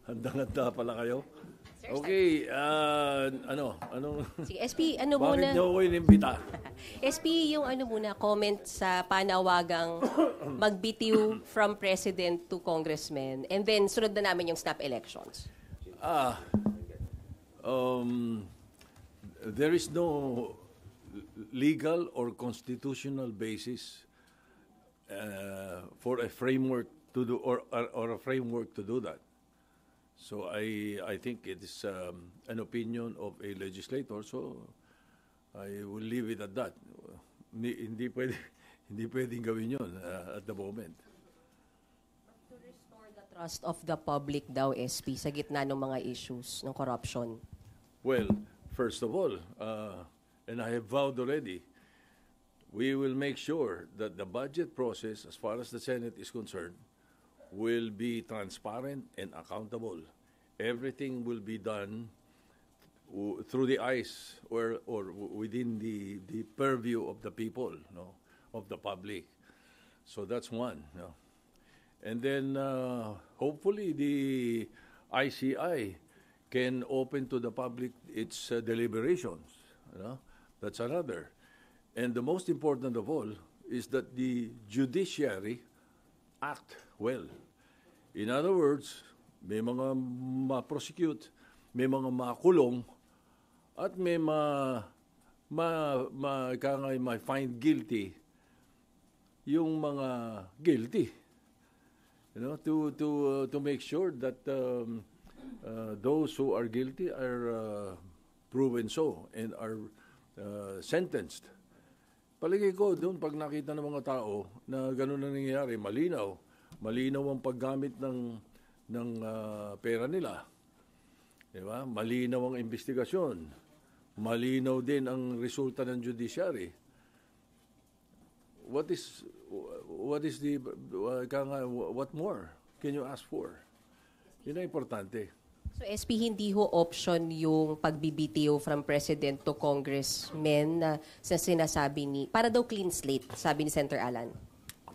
Handang-handa pala kayo. Okay, anong... Sige, SP, ano Bakit muna? niyo ako inimbita? SP, yung ano muna, comment sa panawagang magbitiw from president to congressman and then sunod na namin yung snap elections. There is no legal or constitutional basis for a framework to do or a framework to do that. So I think it is an opinion of a legislator. So I will leave it at that. Hindi pwedeng gawin yun at the moment. To restore the trust of the public daw, SP, sa gitna ng mga issues ng corruption. Well, first of all, and I have vowed already, we will make sure that the budget process, as far as the Senate is concerned, will be transparent and accountable. Everything will be done through the eyes or within the purview of the people, no, of the public. So that's one. No. And then hopefully the ICI can open to the public its deliberations. You know? That's another. And the most important of all is that the judiciary act well. In other words, may mga ma-prosecute, may mga makulong, at may ma-find guilty yung mga guilty. You know, to make sure that those who are guilty are proven so and are sentenced. Palagay ko doon pag nakita ng mga tao na gano'n ang nangyayari, malinaw ang paggamit ng pera nila. Di ba? Malinaw ang investigasyon. Malinaw din ang resulta ng judiciary. What more can you ask for? Yun ang importante. So SP, hindi ho option yung pagbibitiw from president to congressman na sinasabi ni, para daw clean slate, sabi ni Senator Alan.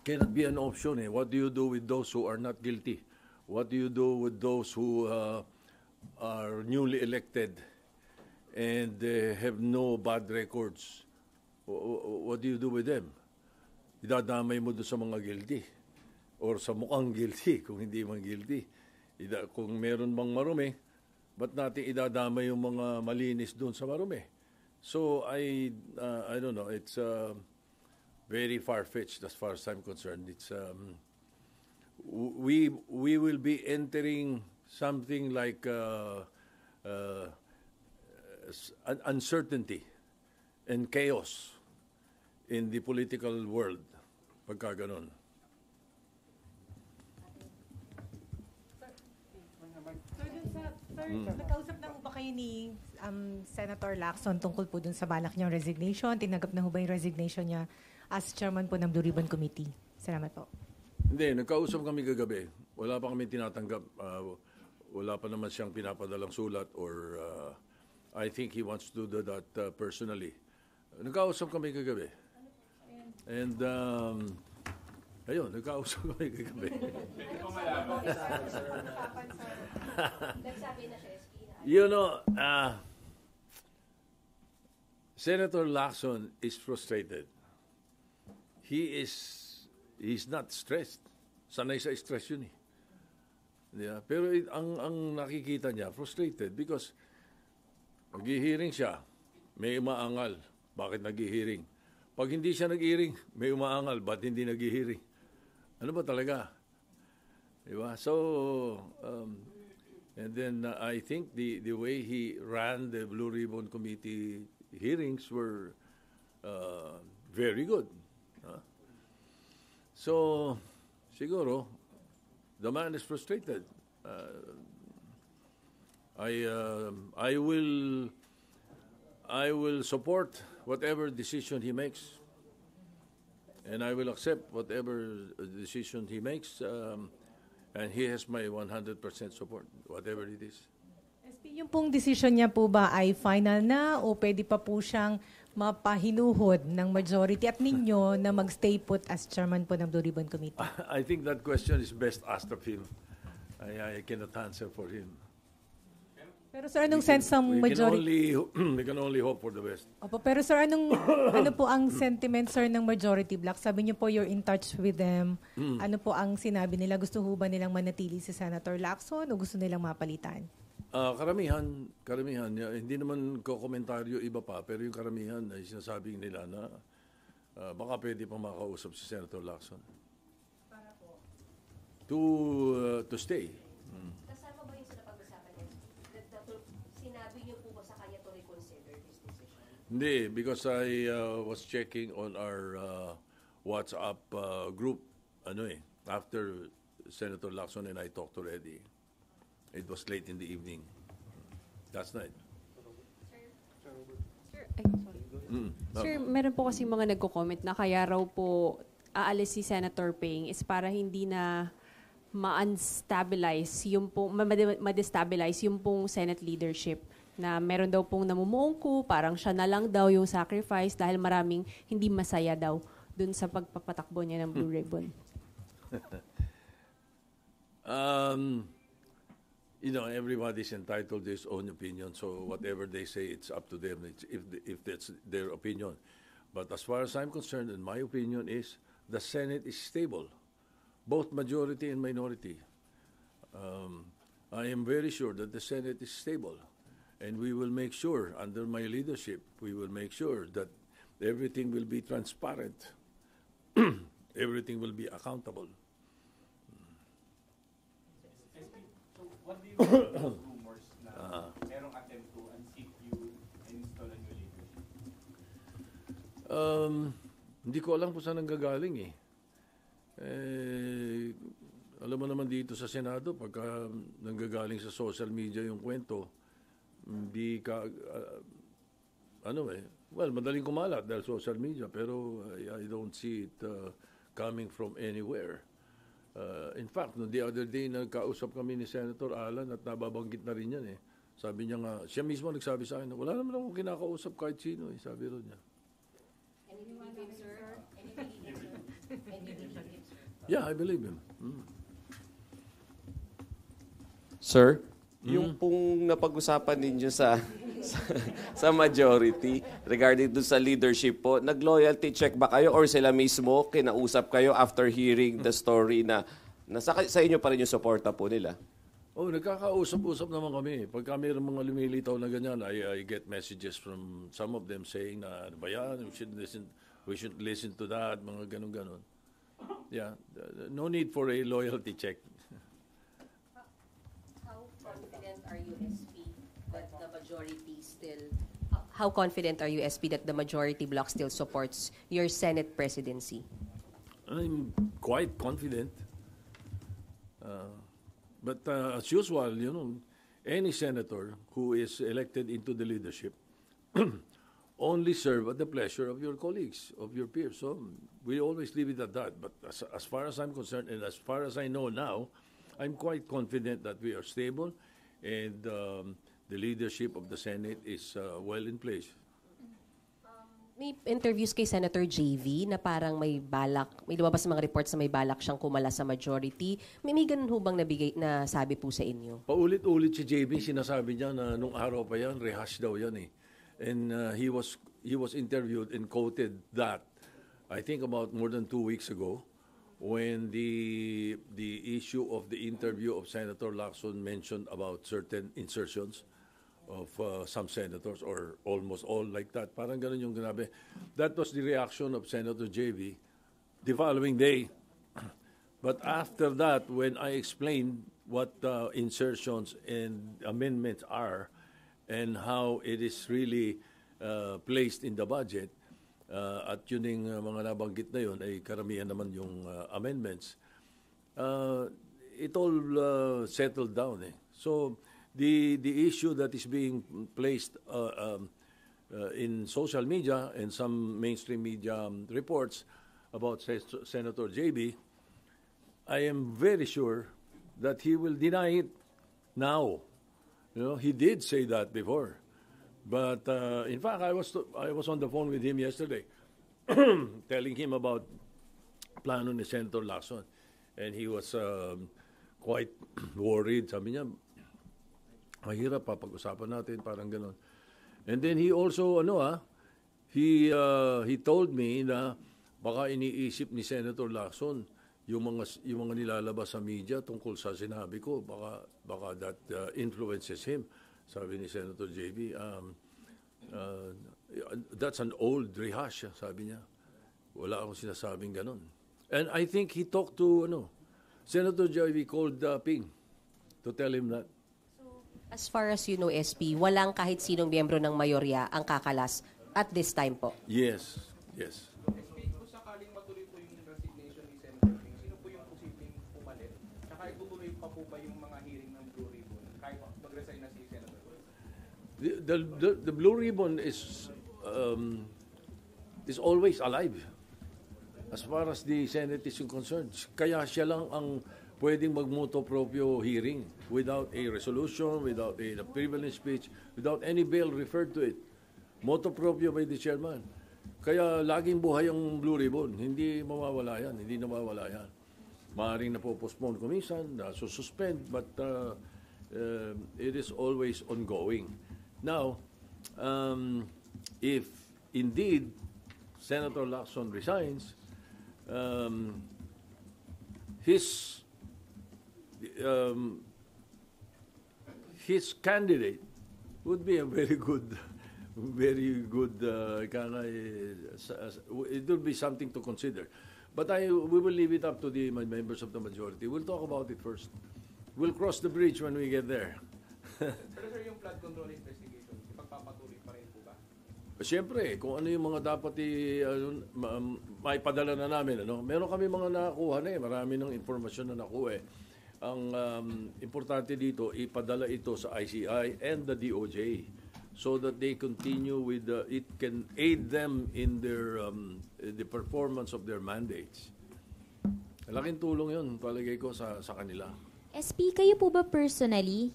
Cannot be an option. What do you do with those who are not guilty? What do you do with those who are newly elected and have no bad records? What do you do with them? Idadamay mo doon sa mga guilty or sa mukhang guilty kung hindi man guilty. Kung meron bang marumi, ba't natin idadamay yung mga malinis doon sa marumi? So I don't know. It's very far-fetched as far as I'm concerned. It's we will be entering something like uncertainty and chaos in the political world pagka ganun. Sir, nakausap na ho ba kayo ni Senator Lacson tungkol po dun sa balak niyang resignation? Tinanggap na ho ba yung resignation niya as chairman po ng Blue Ribbon Committee? Salamat po. Hindi, nagkausap kami kagabi. Wala pa kami tinatanggap. Wala pa naman siyang pinapadalang sulat or I think he wants to do that personally. Nagkausap kami kagabi. And ayun, nagkausap kami kagabi. You know, Senator Lacson is frustrated. He's not stressed. Sanay sa stress yun eh. Yeah, pero ang nakikita niya, frustrated because nag-hearing siya, may umaangal. Bakit nag-hearing? Pag hindi siya nag-hearing, may umaangal. Ba't hindi nag-hearing? Ano ba talaga? Diba? So, and then I think the way he ran the Blue Ribbon Committee hearings were very good. So, siguro, the man is frustrated. I will support whatever decision he makes, and I will accept whatever decision he makes, and he has my 100% support, whatever it is. SP, yung pong decision niya po ba ay final na o pwede pa po siyang mapahinuhod ng majority at ninyo na magstay put as chairman po ng Blue Ribbon Committee? I think that question is best asked of him. I cannot answer for him. Pero sir, anong sense ng majority? We can only hope for the best. Opo, pero sir, ano po ang sentiment, sir, ng majority bloc? Sabi niyo po you're in touch with them. Ano po ang sinabi nila? Gusto ho ba nilang manatili si Senator Lacson o gusto nilang mapalitan? Karamihan, hindi naman ko komentaryo iba pa, pero yung karamihan ay sinasabing nila na baka pwede pa makausap si Senator Lacson. Para po? To stay. Kasama ba yung sinapag-usapan niya? Sinabi niyo po ba sa kanya to reconsider his decision? Hindi, because I was checking on our WhatsApp group, after Senator Lacson and I talked already. It was late in the evening, last night. Sir, meron po kasi mga nagko-comment na kaya raw po aalis si Senator Ping is para hindi na ma-unstabilize yung pong, ma-destabilize yung pong Senate leadership na meron daw pong namumuungko, parang siya na lang daw yung sacrifice dahil maraming hindi masaya daw dun sa pagpapatakbo niya ng Blue Ribbon. Everybody's entitled to his own opinion, so whatever they say, it's up to them if that's their opinion. But as far as I'm concerned, and my opinion is, the Senate is stable, both majority and minority. I am very sure that the Senate is stable, and we will make sure, under my leadership, we will make sure that everything will be transparent, everything will be accountable. What do you think of those rumors na merong attempt to unseat you and install a new leadership? Hindi ko alam kung saan nanggagaling alam mo naman dito sa Senado, pagka nanggagaling sa social media yung kwento, hindi ka, madaling kumalat dahil social media, pero I don't see it coming from anywhere. In fact, the other day, nagkausap kami ni Senator Alan at nababanggit na rin yan Sabi niya nga, siya mismo nagsabi sa akin, wala naman akong kinakausap kahit sino sabi rin niya. And you believe him, sir? And you believe him, sir? And you believe him, sir? Yeah, I believe him. Sir, yung pong napag-usapan ninyo sa majority regarding dun sa leadership po, nag-loyalty check ba kayo or sila mismo kinausap kayo after hearing the story na sa inyo pa rin yung suporta po nila? Nagkakausap-usap naman kami. Pagka mayroong mga lumilitaw na ganyan, I get messages from some of them saying na, ano ba yan, we should listen to that, mga ganun-ganun. Yeah, no need for a loyalty check. How confident are you, SP, that the majority still... How confident are you, SP, that the majority bloc still supports your Senate presidency? I'm quite confident. But as usual, any senator who is elected into the leadership only serve at the pleasure of your colleagues, of your peers. So we always leave it at that. But as far as I'm concerned, and as far as I know now, I'm quite confident that we are stable and the leadership of the Senate is well in place. May interviews kay Senator JV na parang may lumabas sa mga reports na may balak siyang kumala sa majority. May ganun ho bang na sabi po sa inyo? Paulit-ulit si JV, sinasabi niya na nung araw pa yan, rehash daw yan And he was interviewed and quoted that, I think about more than 2 weeks ago, when the issue of the interview of Senator Lacson mentioned about certain insertions of some senators or almost all like that. Parang ganun yung ganabi. That was the reaction of Senator JV the following day. But after that, when I explained what insertions and amendments are and how it is really placed in the budget, at yun yung mga nabanggit na yun ay karamihan naman yung amendments, it all settled down. So, the issue that is being placed in social media and some mainstream media reports about Senator JB, I am very sure that he will deny it now. He did say that before, but in fact, I was on the phone with him yesterday, telling him about plano ni Senator Lacson, and he was quite worried. Sabi niya, mahirap pa pag-usapan natin, parang gano'n. And then he also, he told me na baka iniisip ni Senator Lacson yung mga nilalabas sa media tungkol sa sinabi ko, baka that influences him. Sabi ni Senator JB, that's an old rehash, sabi niya. Wala akong sinasabing ganon. And I think he talked to, Senator JB called Ping to tell him that. As far as you know, SP, walang kahit sinong miyembro ng mayorya ang kakalas at this time po. Yes. SP, kung sakaling matuloy po yung resignation ni Senator Ping, sino po yung posibleng pumalit? Saka itutuloy pa po ba yung mga hearing ng Blue Ribbon kahit mag-resign na si Senator Ping? The Blue Ribbon is always alive as far as the Senate is concerned. Kaya siya lang ang pwedeng mag-motu proprio hearing without a resolution, without a privilege speech, without any bill referred to it. Motu proprio by the chairman. Kaya laging buhay ang Blue Ribbon. Hindi mawawala yan. Maaaring napopostpone kung minsan, suspend, but it is always ongoing. Now, if indeed Senator Lacson resigns, his candidate would be a very good. It would be something to consider. But we will leave it up to the members of the majority. We'll talk about it first. We'll cross the bridge when we get there. Pero sir, yung flood control investigation, ipagpapatuloy pa rin po ba? Siyempre, kung ano yung mga dapat maipadala na namin. Meron kami mga nakuha na marami ng informasyon na nakuha Ang importante dito, ipadala ito sa ICI and the DOJ so that they continue with it can aid them in their the performance of their mandates. Malaking tulong yun, palagay ko, sa kanila. SP, kayo po ba personally,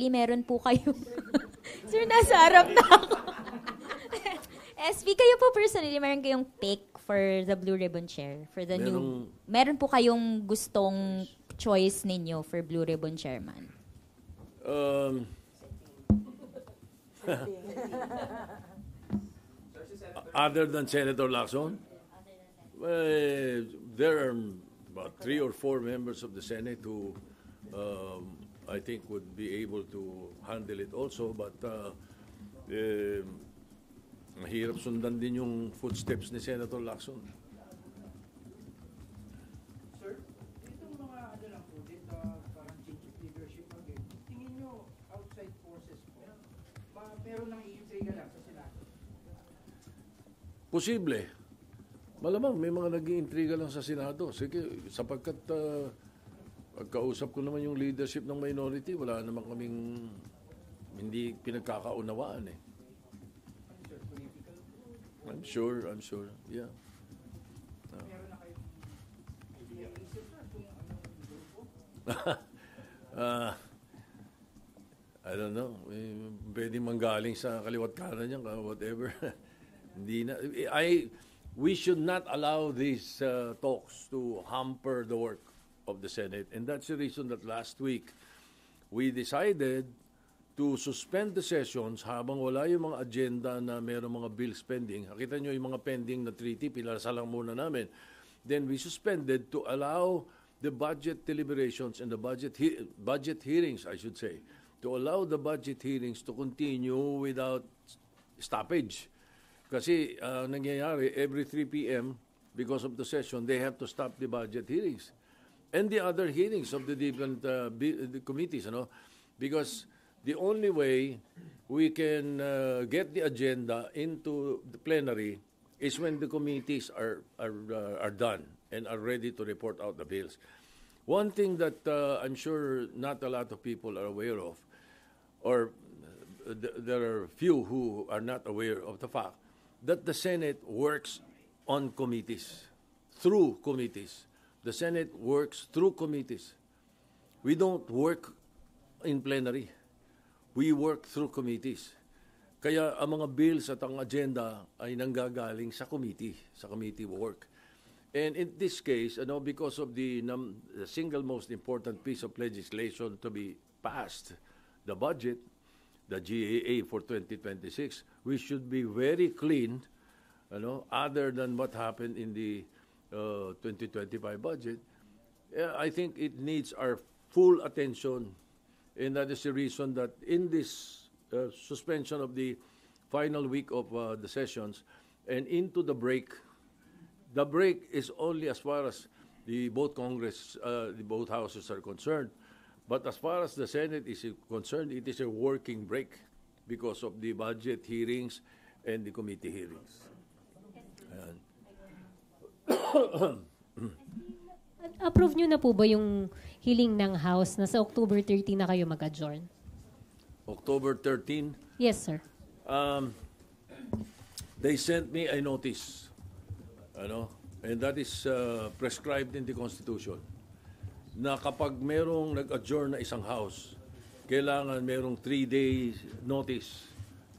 meron po kayo... Sir, nasa harap na ako. SP, kayo po personally, meron kayong pick for the Blue Ribbon Chair? For the new... Meron po kayong gustong choice ninyo for Blue Ribbon Chairman? Other than Senator Lacson? There are about 3 or 4 members of the Senate who I think would be able to handle it also, but mahirap sundan din yung footsteps ni Senator Lacson. Sir, itong mga lang po, parang change of leadership again, tingin nyo outside forces po, meron nang iintriga lang sa Senado? Posible. Malamang may mga nag-iintriga lang sa Senado. Sige, sapagkat pagkausap ko naman yung leadership ng minority, wala naman kaming hindi pinagkakaunawaan eh. I'm sure. Yeah. Meron na kayong iniisip sir kung anong grupo? I don't know. Pwede manggaling sa kaliwat kanan niya, whatever. Hindi na. We should not allow these talks to hamper the work of the Senate. And that's the reason that last week we decided to suspend the sessions habang wala yung mga agenda na mayroong mga bill spending. Nakita nyo yung mga pending na treaty, pinalasa lang muna namin. Then we suspended to allow the budget deliberations and the budget hearings, I should say, to allow the budget hearings to continue without stoppage. Kasi nangyayari, every 3 p.m., because of the session, they have to stop the budget hearings. And the other hearings of the different the committees, because the only way we can get the agenda into the plenary is when the committees are done and are ready to report out the bills. One thing that I'm sure not a lot of people are aware of, or there are few who are not aware of the fact that the Senate works on committees, through committees. The Senate works through committees. We don't work in plenary. We work through committees. Kaya ang mga bills at ang agenda ay nanggagaling sa committee work. And in this case, because of the single most important piece of legislation to be passed, the budget, the GAA for 2026, we should be very clean, other than what happened in the 2025 budget. I think it needs our full attention, and that is the reason that in this suspension of the final week of the sessions and into the break is only as far as the both houses are concerned. But as far as the Senate is concerned, it is a working break because of the budget hearings and the committee hearings. Ayan. Approve nyo na po ba yung hiling ng House na sa October 13 na kayo mag-adjourn? October 13, Yes, sir. they sent me a notice, and that is prescribed in the Constitution, na kapag merong nag-adjourn na isang House, kailangan merong 3 days notice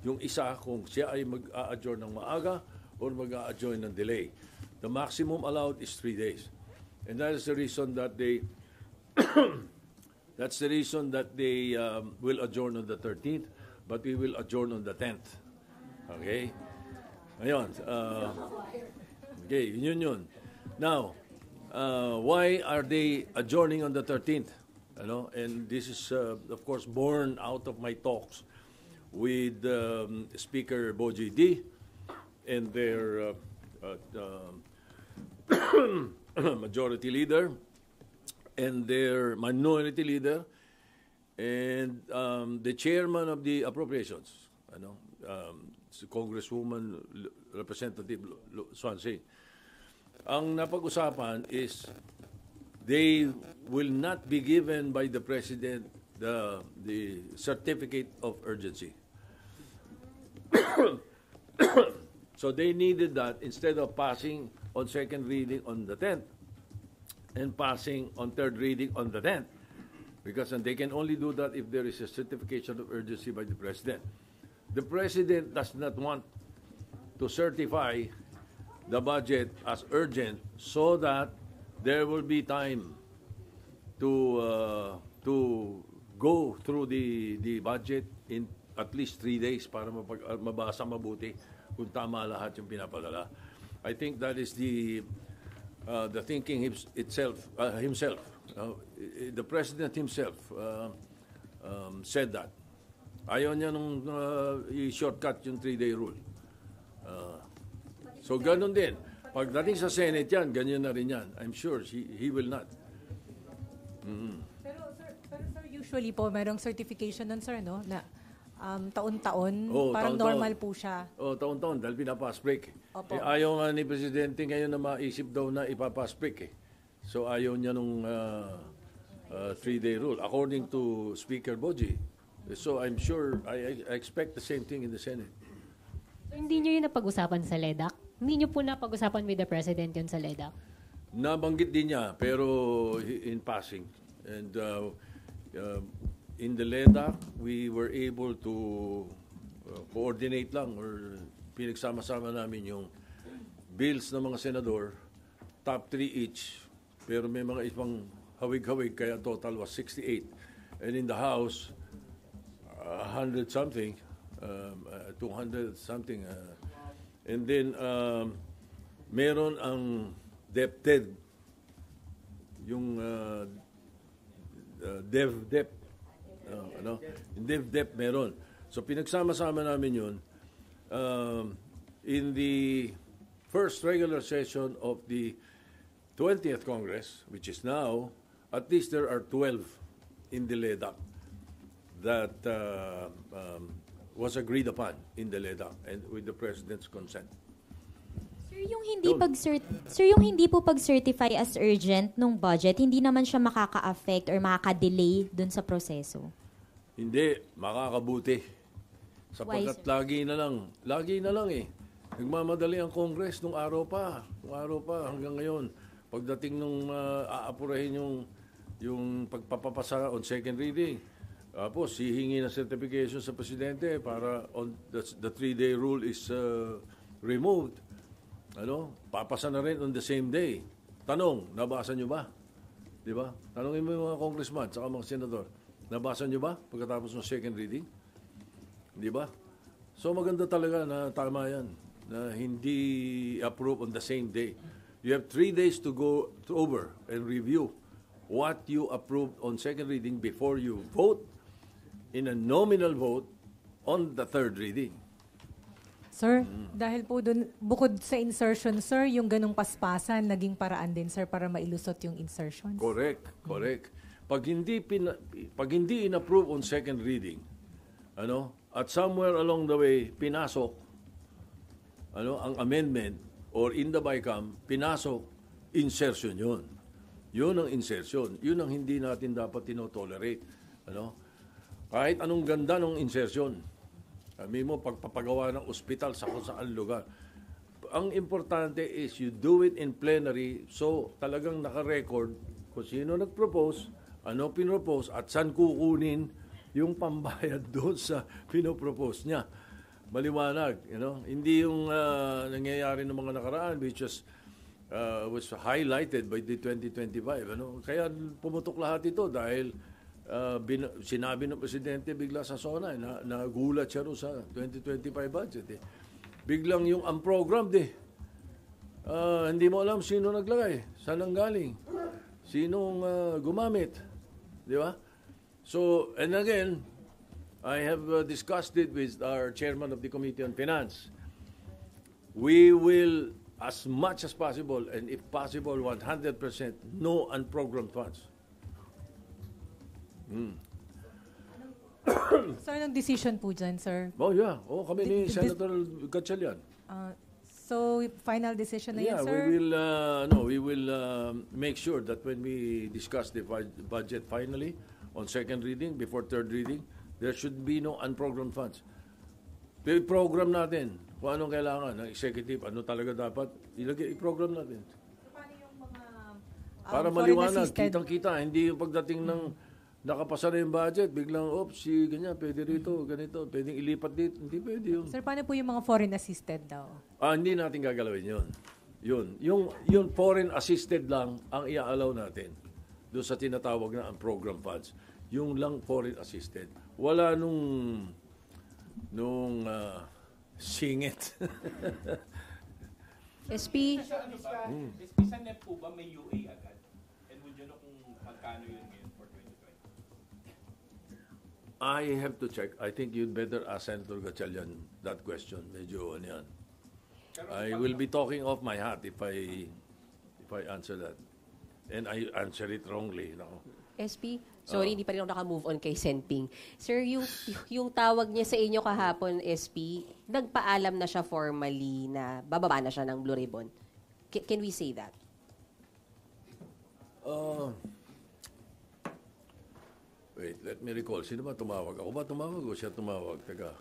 yung isa kung siya ay mag-a-adjourn ng maaga or mag-a-adjourn ng delay. The maximum allowed is 3 days. And that is the reason that they will adjourn on the 13th, but we will adjourn on the 10th. Okay? Ayun. Okay, yun. Now, why are they adjourning on the 13th? And this is, of course, born out of my talks with Speaker Boji D and their majority leader and their minority leader and the chairman of the appropriations, Congresswoman Representative Swansea. Ang napag-usapan is they will not be given by the President the certificate of urgency. So they needed that instead of passing on second reading on the 10th and passing on third reading on the 10th, because they can only do that if there is a certification of urgency by the President. The President does not want to certify the budget as urgent so that there will be time to go through the budget in at least 3 days para mabasa mabuti kung tama lahat yung pinapadala. I think that is the thinking himself. The President himself said that. Ayaw niya nung i-shortcut yung 3-day rule. So ganun din. Pagdating sa Senate yan, ganyan na rin yan. I'm sure he will not. Pero sir, usually po, merong certification nun, sir, na taon-taon, parang taon-taon. normal po siya. Taon-taon, dahil pinapass break. Opo. Ayaw nga ni Presidente ngayon na maisip daw na ipapass break. So ayaw niya nung 3-day rule, according to Speaker Boji. So I'm sure, I expect the same thing in the Senate. So, hindi nyo yun napag-usapan sa LEDAC? Hindi nyo po napag-usapan with the President yun sa LEDAC? Nabanggit din niya, pero in passing. And in the LEDAC, we were able to coordinate lang or pinagsama-sama namin yung bills ng mga senador, top 3 each, pero may mga ibang hawig-hawig, kaya total was 68. And in the House, 100 something, 200 something. And then, meron ang DepEd, yung DepEd, DepEd meron. So pinagsama-sama namin yun. In the first regular session of the 20th Congress, which is now, at least there are 12 in the LEDAC that was agreed upon in the LEDAC and with the President's consent. Sir, yung hindi po pag-certify as urgent nung budget, hindi naman siya makaka-affect or makaka-delay dun sa proseso? Hindi, makakabuti. Sapagkat Why, lagi na lang eh. Nagmamadali ang Congress nung araw pa hanggang ngayon. Pagdating nung aapurahin yung pagpapapasa on second reading, tapos hihingi ng certification sa Presidente para on the 3-day rule is removed. Papasa na rin on the same day. Tanong, nabasa nyo ba? Di ba? Tanongin mo yung mga congressman saka mga senador. Nabasa nyo ba pagkatapos ng second reading? Di ba? So maganda talaga na tama yan, na hindi approve on the same day. You have 3 days to go over and review what you approved on second reading before you vote in a nominal vote on the third reading. Sir, dahil po dun, bukod sa insertion, sir, yung ganong paspasan, naging paraan din, sir, para mailusot yung insertions? Correct. Pag hindi in-approve on second reading, at somewhere along the way, pinasok, ang amendment, or in the BICAM, pinasok, insertion yun. Yun ang insertion. Yun ang hindi natin dapat tinotolerate. Kahit anong ganda ng insertion. Sabi mo, pagpapagawa ng ospital sa kung saan lugar. Ang importante is you do it in plenary, so talagang naka-record kung sino nag-propose, ano pinropose, at saan kukunin yung pambayad doon sa pinopropose niya. Maliwanag, Hindi yung nangyayari ng mga nakaraan, which was highlighted by the 2025. Kaya pumutok lahat ito dahil sinabi ng Presidente bigla sa SONA, nagulat siya sa 2025 budget. Biglang yung unprogrammed hindi mo alam sino naglagay, saan ang galing, sinong gumamit. Di ba? So, and again, I have discussed it with our chairman of the Committee on Finance. We will, as much as possible, and if possible, 100%, no unprogrammed funds. So, anong decision po dyan, sir? Oh, yeah. Kami ni Senator Gatchalian. So, final decision na Yeah, yun, sir? we will make sure that when we discuss the budget finally on second reading, before third reading, there should be no unprogrammed funds. I-program natin kung anong kailangan ng executive, ano talaga dapat, i-program natin. Paano yung mga Para maliwanag, kitang-kita, hindi yung pagdating ng nakapasa na yung budget, biglang, ganyan, pwede rito, ganito, pwedeng ilipat dito, hindi pwede yun. Sir, paano po yung mga foreign assisted daw? Hindi natin gagalawin yun. Yung foreign assisted lang ang i-allow natin doon sa tinatawag na ang program funds. Yung lang foreign assisted. Wala nung singit. SP? SP sa NEP po ba may UA agad? And would you know kung magkano yun ngayon for 2020? I have to check. I think you'd better ask Senator Gatchalian that question. Medyo yan. I will be talking off my hat if I answer that. And I answer it wrongly. No? SP? Sorry, hindi pa rin ako naka-move on kay Senping. Sir, yung tawag niya sa inyo kahapon, SP, nagpaalam na siya formally na bababa na siya ng Blue Ribbon. Can we say that? Wait, let me recall. Sino ba tumawag? Ako ba tumawag o siya tumawag? Teka.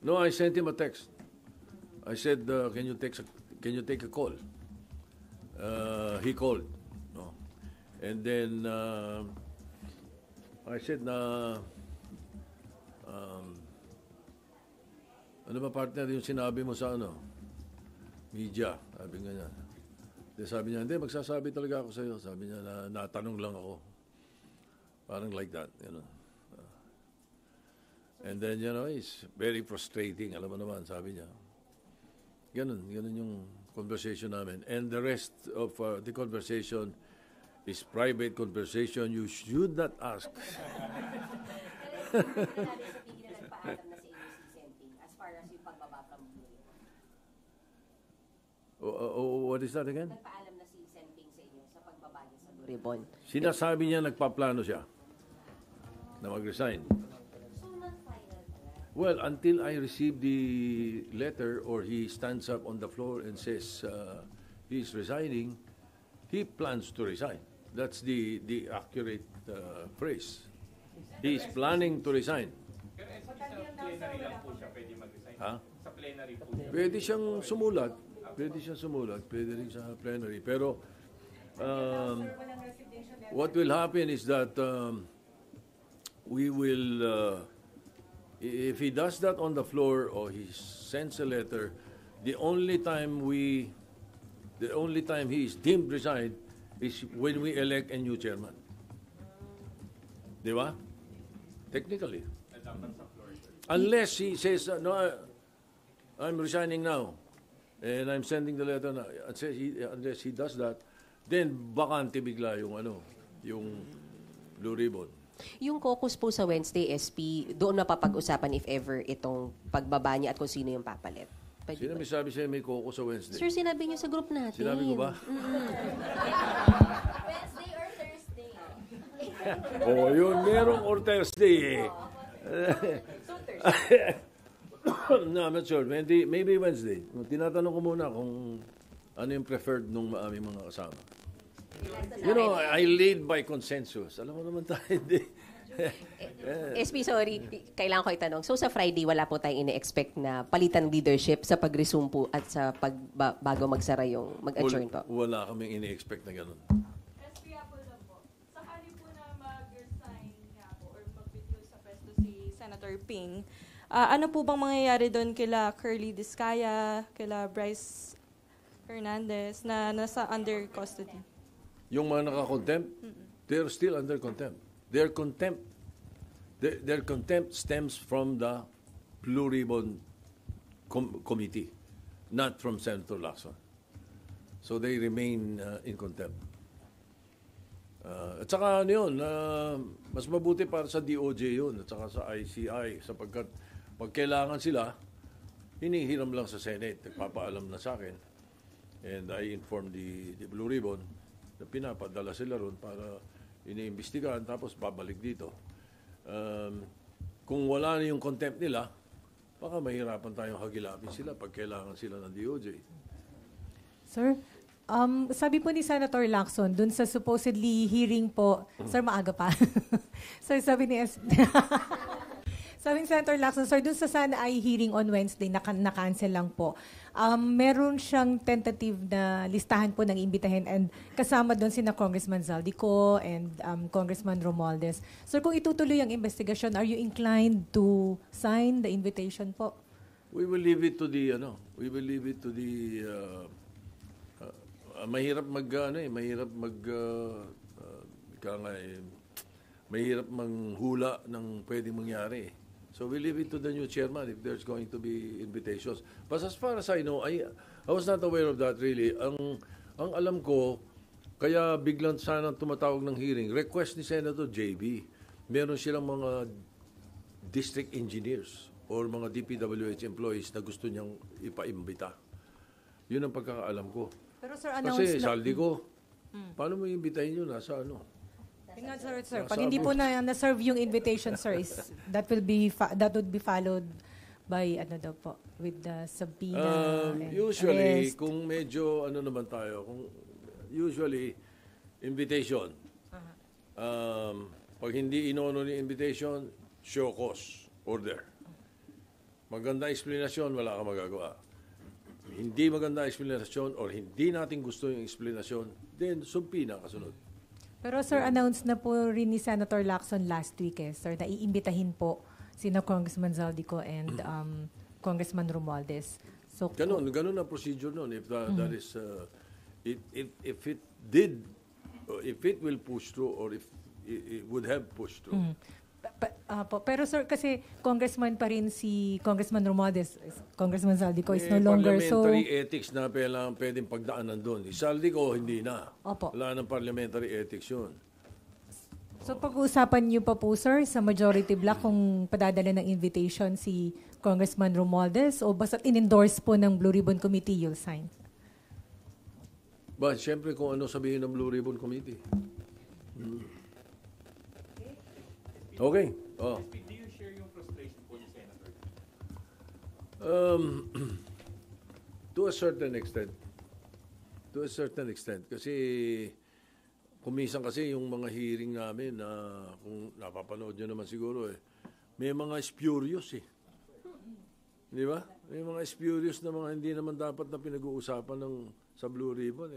No, I sent him a text. I said, can you take a call? He called. No. And then I said ano ba partner yung sinabi mo sa media? Sabi niya. Sabi niya, hindi, magsasabi talaga ako sa iyo. Sabi niya, natanong lang ako. Parang like that, And then, it's very frustrating. Alam mo naman, sabi niya. Ganun yung conversation namin. And the rest of the conversation is private conversation. You should not ask. What is that again? Nagpaalam na si Senping sa inyo sa pagbaba niya sa Blue Ribbon. Sinasabi niya nagpaplano siya na mag-resign. Well, until I receive the letter or he stands up on the floor and says he's resigning, he plans to resign. That's the accurate phrase. He's planning to resign. Pero sa plenary lang po siya pwede mag-resign? Ha? Sa plenary po siya? Pwede siyang sumulat. Pwede rin sa plenary. Pero what will happen is that we will, if he does that on the floor or he sends a letter, the only time he is deemed resigned is when we elect a new chairman. Di ba? Technically. Unless he says, no, I'm resigning now, and I'm sending the letter na, unless he does that, then bakante bigla yung Blue Ribbon. Yung caucus po sa Wednesday, SP, doon mapapag-usapan if ever itong pagbaba niya at kung sino yung papalit. Pwede Sino ba? may sabi sa'yo may caucus sa Wednesday? Sir, sinabi niyo sa group natin. Sinabi ko ba? Wednesday or Thursday? Oh, yun, merong or Thursday eh. No, I'm not sure. Maybe Wednesday. Tinatanong ko muna kung ano yung preferred nung aming mga kasama. You know, I lead by consensus. Alam mo naman tayo, hindi. SP, sorry, kailangan ko itanong. So sa Friday, wala po tayong ine-expect na palitan leadership sa pag-resume po at sa bago magsara yung mag-adjourn po? Wala kaming ini-expect na ganun. SP po lang po. Sakali po na mag-resign nga po or mag-withdraw sa pwesto si Senator Ping, ano po bang mangyayari doon kila Curly Discaya, kila Bryce Hernandez na nasa under custody? Yung mga naka-contempt, they're still under contempt. Their contempt stems from the Blue Ribbon Committee, not from Senator Lacson. So they remain in contempt. At saka ano yun, mas mabuti para sa DOJ yun, at saka sa ICI, sapagkat pag kailangan sila, hinihiram lang sa Senate, nagpapaalam na sa akin. And I informed the Blue Ribbon na pinapadala sila ron para iniimbestigahan tapos babalik dito. Kung wala na yung contempt nila, baka mahirapan tayong hagilapin sila pag kailangan sila ng DOJ. Sir, sabi po ni Senator Lacson, dun sa supposedly hearing po, sir, maaga pa. Sir, sabi ni sabi ni Senator Lacson, sir, dun sa sana ay hearing on Wednesday, na-cancel lang po. Meron siyang tentative na listahan po ng imbitahin and kasama doon sina Congressman Zaldico and Congressman Romualdez. Sir, kung itutuloy ang investigasyon, are you inclined to sign the invitation po? We will leave it to the mahirap manghula ng pwedeng mangyari. So we leave it to the new chairman if there's going to be invitations. But as far as I know, I was not aware of that really. Ang alam ko, kaya biglang sana tumatawag ng hearing, request ni Senator JB. Meron silang mga district engineers or mga DPWH employees na gusto niyang ipaimbita. Yun ang pagkakaalam ko. Pero sir, Kasi saldi ko, paano mo iimbitahin yun? Nasa ano? Sir, pag hindi po na-serve yung invitation, sir, that would be followed by with the subpoena and usually, arrest. kung medyo naman tayo, usually invitation. Pag hindi inono ni invitation, show cause, order. Maganda explanation, wala kang magagawa. Hindi maganda explanation or hindi natin gusto yung explanation, then subpoena kasunod. Pero sir, announced na po rin ni Senator Lacson last week sir, na iimbitahin po sina Congressman Zaldico and Congressman Romualdez. So, Ganun ang procedure nun. If that is, if it will push through or if it would have pushed through. Pero sir, kasi congressman pa rin si Congressman Romualdez, Congressman Zaldico is no longer. So, parliamentary ethics na pwedeng pagdaanan doon. Si Zaldico, hindi na. Opo. Wala ng parliamentary ethics yun. So pag-uusapan niyo pa po sir sa majority block kung padadala ng invitation si Congressman Romualdez o basta in-endorse po ng Blue Ribbon Committee, you'll sign? But siyempre kung ano sabihin ng Blue Ribbon Committee. Okay. Oh. Do you share yung frustration po ni Senator? To a certain extent. To a certain extent. Kasi kumisan kasi yung mga hearing namin na kung napapanood nyo naman siguro may mga spurious Di ba? May mga spurious na mga hindi naman dapat na pinag-uusapan sa Blue Ribbon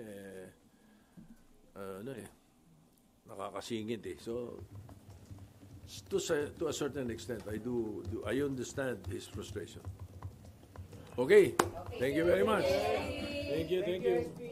nakakasingit So to a certain extent, I understand his frustration. Okay. Thank you very much. Thank you.